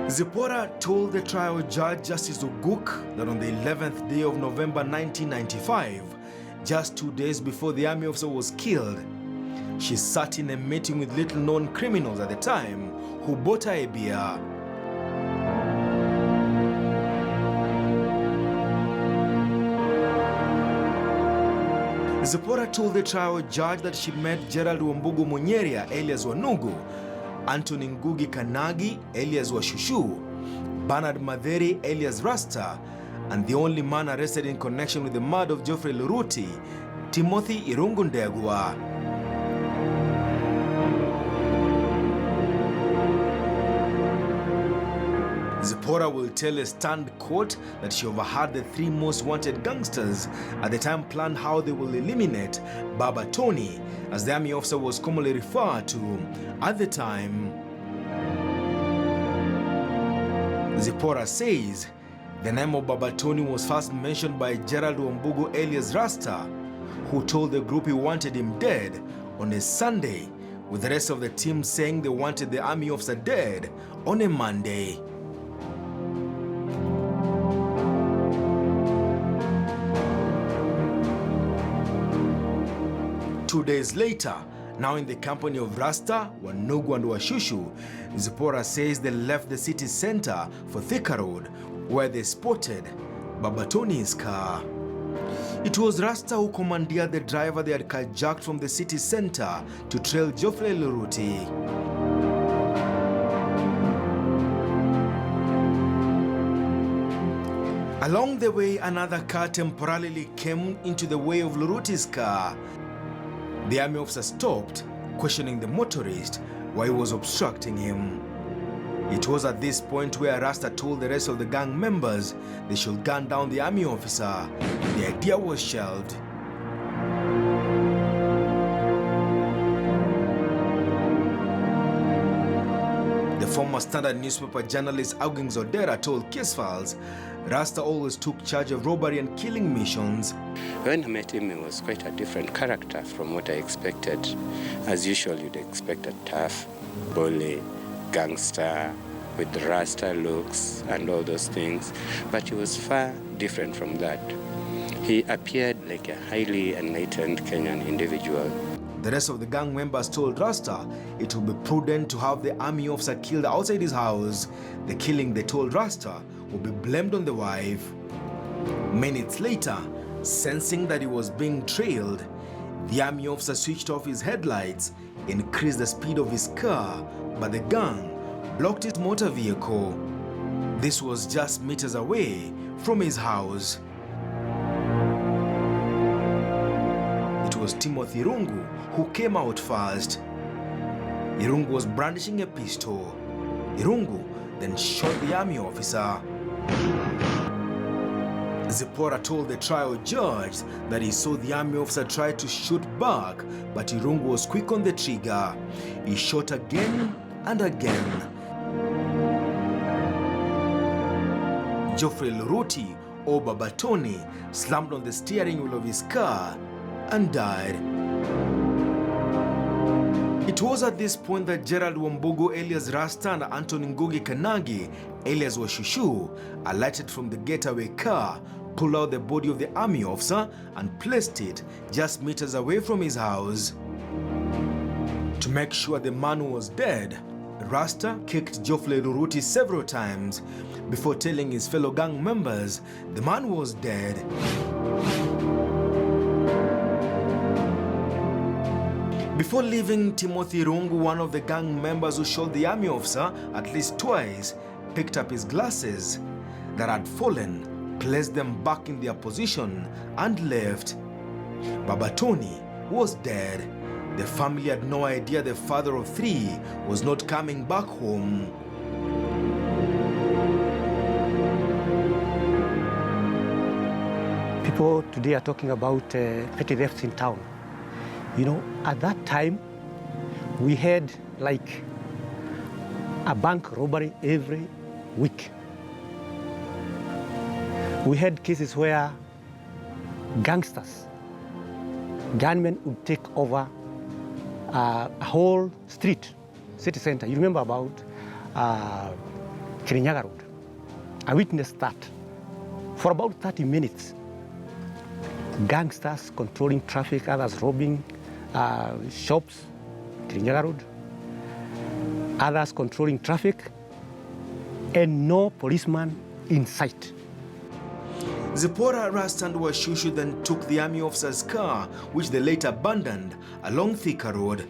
Zipporah told the trial judge, Justice Oguk, that on the 11th day of November 1995, just 2 days before the army officer was killed, she sat in a meeting with little-known criminals at the time who bought her a beer. Zipporah told the trial judge that she met Gerald Wambugu Munyeria, alias Wanugu, Anthony Ngugi Kanagi, alias Washushu, Bernard Madheri, alias Rasta, and the only man arrested in connection with the murder of Geoffrey Luruti, Timothy Irungu Ndegwa. Zipporah will tell a stunned court that she overheard the three most wanted gangsters at the time plan how they will eliminate Baba Tony, as the army officer was commonly referred to at the time. Zipporah says the name of Baba Tony was first mentioned by Gerald Wambugu alias Rasta, who told the group he wanted him dead on a Sunday, with the rest of the team saying they wanted the army officer dead on a Monday. Two days later, now in the company of Rasta, Wanugu and Washushu, Zipporah says they left the city center for Thika Road, where they spotted Baba Tony's car. It was Rasta who commandeered the driver they had carjacked from the city center to trail Geoffrey Luruti. Along the way, another car temporarily came into the way of Luruti's car. The army officer stopped, questioning the motorist why he was obstructing him. It was at this point where Rasta told the rest of the gang members they should gun down the army officer. The idea was shelved. The former Standard newspaper journalist Auging Zodera told Casefiles Rasta always took charge of robbery and killing missions. When I met him, he was quite a different character from what I expected. As usual, you'd expect a tough, bully, gangster with Rasta looks and all those things, but he was far different from that. He appeared like a highly enlightened Kenyan individual. The rest of the gang members told Rasta it would be prudent to have the army officer killed outside his house. The killing, they told Rasta, would be blamed on the wife. Minutes later, sensing that he was being trailed, the army officer switched off his headlights, increased the speed of his car, but the gang blocked his motor vehicle. This was just meters away from his house. It was Timothy Irungu who came out first. Irungu was brandishing a pistol. Irungu then shot the army officer. Zipporah told the trial judge that he saw the army officer try to shoot back, but Irungu was quick on the trigger. He shot again and again. Geoffrey Luruti, or Baba Tony, slammed on the steering wheel of his car and died. It was at this point that Gerald Wambugu alias Rasta and Anthony Ngugi Kanagi alias Washushu alighted from the getaway car, pulled out the body of the army officer and placed it just meters away from his house. To make sure the man was dead, Rasta kicked Geoffrey Luruti several times before telling his fellow gang members the man was dead. Before leaving, Timothy Irungu, one of the gang members who shot the army officer at least twice, picked up his glasses that had fallen, placed them back in their position, and left. Baba Tony was dead. The family had no idea the father of three was not coming back home. People today are talking about petty thefts in town. You know, at that time, we had like a bank robbery every week. We had cases where gangsters, gunmen would take over a whole street, city center. You remember about Kirinyaga Road. I witnessed that for about 30 minutes. Gangsters controlling traffic, others robbing shops, Kirinyaga Road, others controlling traffic, and no policeman in sight. Zipporah, Rasta and Washushu then took the army officer's car, which they later abandoned, along Thika Road.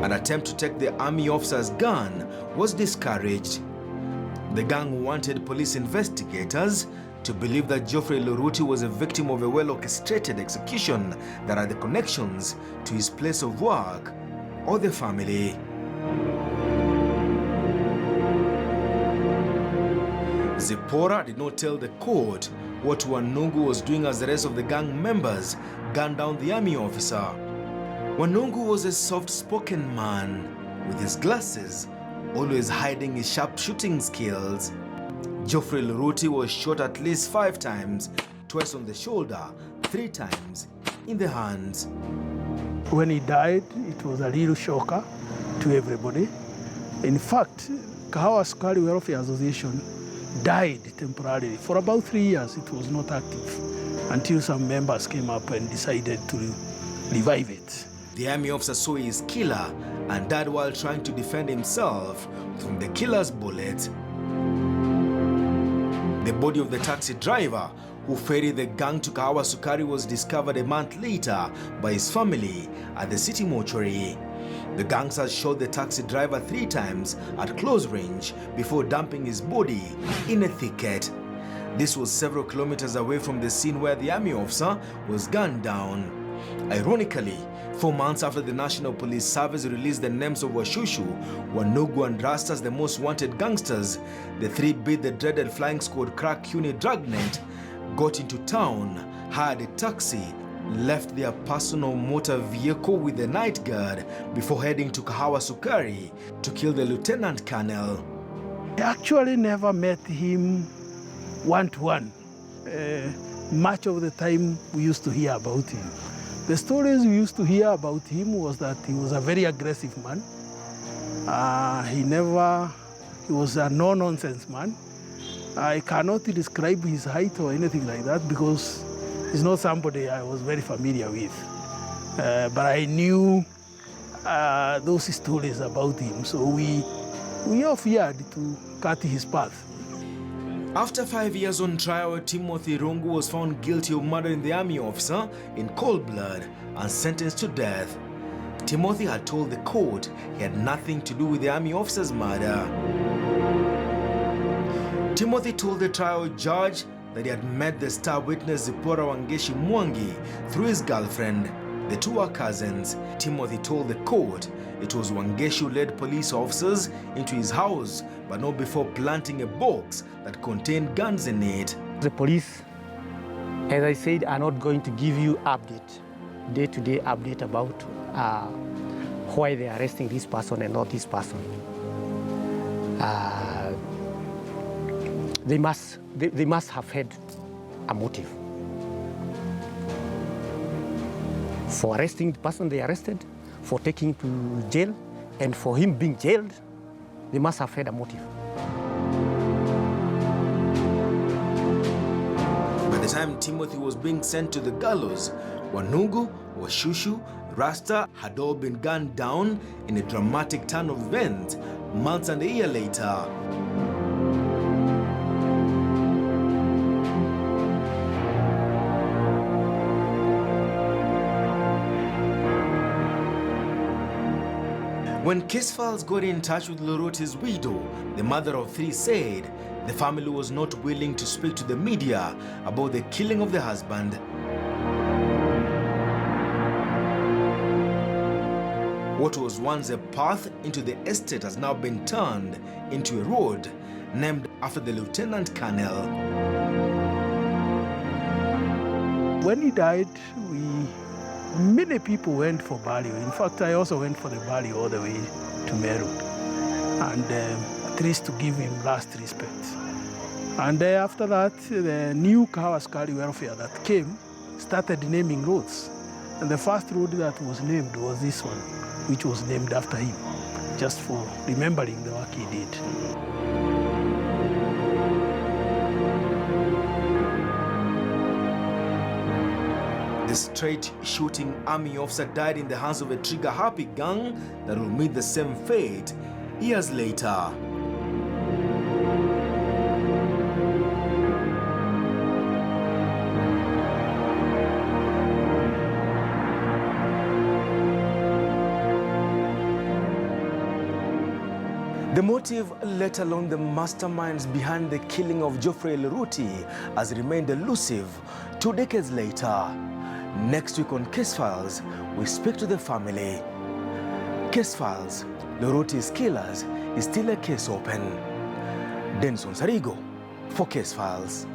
An attempt to take the army officer's gun was discouraged. The gang wanted police investigators to believe that Geoffrey Luruti was a victim of a well-orchestrated execution that had the connections to his place of work or the family. Zipporah did not tell the court what Wanungu was doing as the rest of the gang members gunned down the army officer. Wanungu was a soft-spoken man with his glasses, always hiding his sharp shooting skills. Geoffrey Luruti was shot at least 5 times, twice on the shoulder, 3 times in the hands. When he died, it was a real shocker to everybody. In fact, Kahawa Sukari Welfare Association died temporarily. For about 3 years, it was not active until some members came up and decided to revive it. The army officer saw his killer and died while trying to defend himself from the killer's bullet. The body of the taxi driver who ferried the gang to Kahawa Sukari was discovered a month later by his family at the city mortuary. The gangsters shot the taxi driver 3 times at close range before dumping his body in a thicket. This was several kilometers away from the scene where the army officer was gunned down. Ironically, 4 months after the National Police Service released the names of Washushu, Wanungu and Rasta as the most wanted gangsters, the 3 beat the dreaded flying squad crack unit dragnet, got into town, hired a taxi, left their personal motor vehicle with the night guard before heading to Kahawa Sukari to kill the lieutenant colonel. I actually never met him one-to-one. Much of the time we used to hear about him. The stories we used to hear about him was that he was a very aggressive man. He was a no-nonsense man. I cannot describe his height or anything like that because he's not somebody I was very familiar with. But I knew those stories about him, so we all feared to cut his path. After 5 years on trial, Timothy Rungu was found guilty of murdering the army officer in cold blood and sentenced to death. Timothy had told the court he had nothing to do with the army officer's murder. Timothy told the trial judge that he had met the star witness Zipporah Wangeshi Mwangi through his girlfriend. The 2 were cousins. Timothy told the court it was Wangeshi who led police officers into his house, but not before planting a box that contained guns in it. The police, as I said, are not going to give you day-to-day update about why they are arresting this person and not this person. They must have had a motive for arresting the person they arrested, for taking to jail, and for him being jailed. They must have had a motive. By the time Timothy was being sent to the gallows, Wanungu, Washushu, Rasta had all been gunned down in a dramatic turn of events months and a year later. When Casefiles got in touch with Luruti's widow, the mother of 3 said the family was not willing to speak to the media about the killing of the husband. What was once a path into the estate has now been turned into a road named after the lieutenant colonel. When he died, many people went for burial. In fact, I also went for the burial all the way to Meru, and at least to give him last respect. And after that, the new Kahawa Sukari welfare that came started naming roads. And the first road that was named was this one, which was named after him. just for remembering the work he did. The straight-shooting army officer died in the hands of a trigger-happy gang that will meet the same fate years later. The motive, let alone the masterminds behind the killing of Geoffrey Luruti, has remained elusive 2 decades later. Next week on Casefiles, we speak to the family. Casefiles, Luruti's killers is still a case open. Denson Sarigo for Casefiles.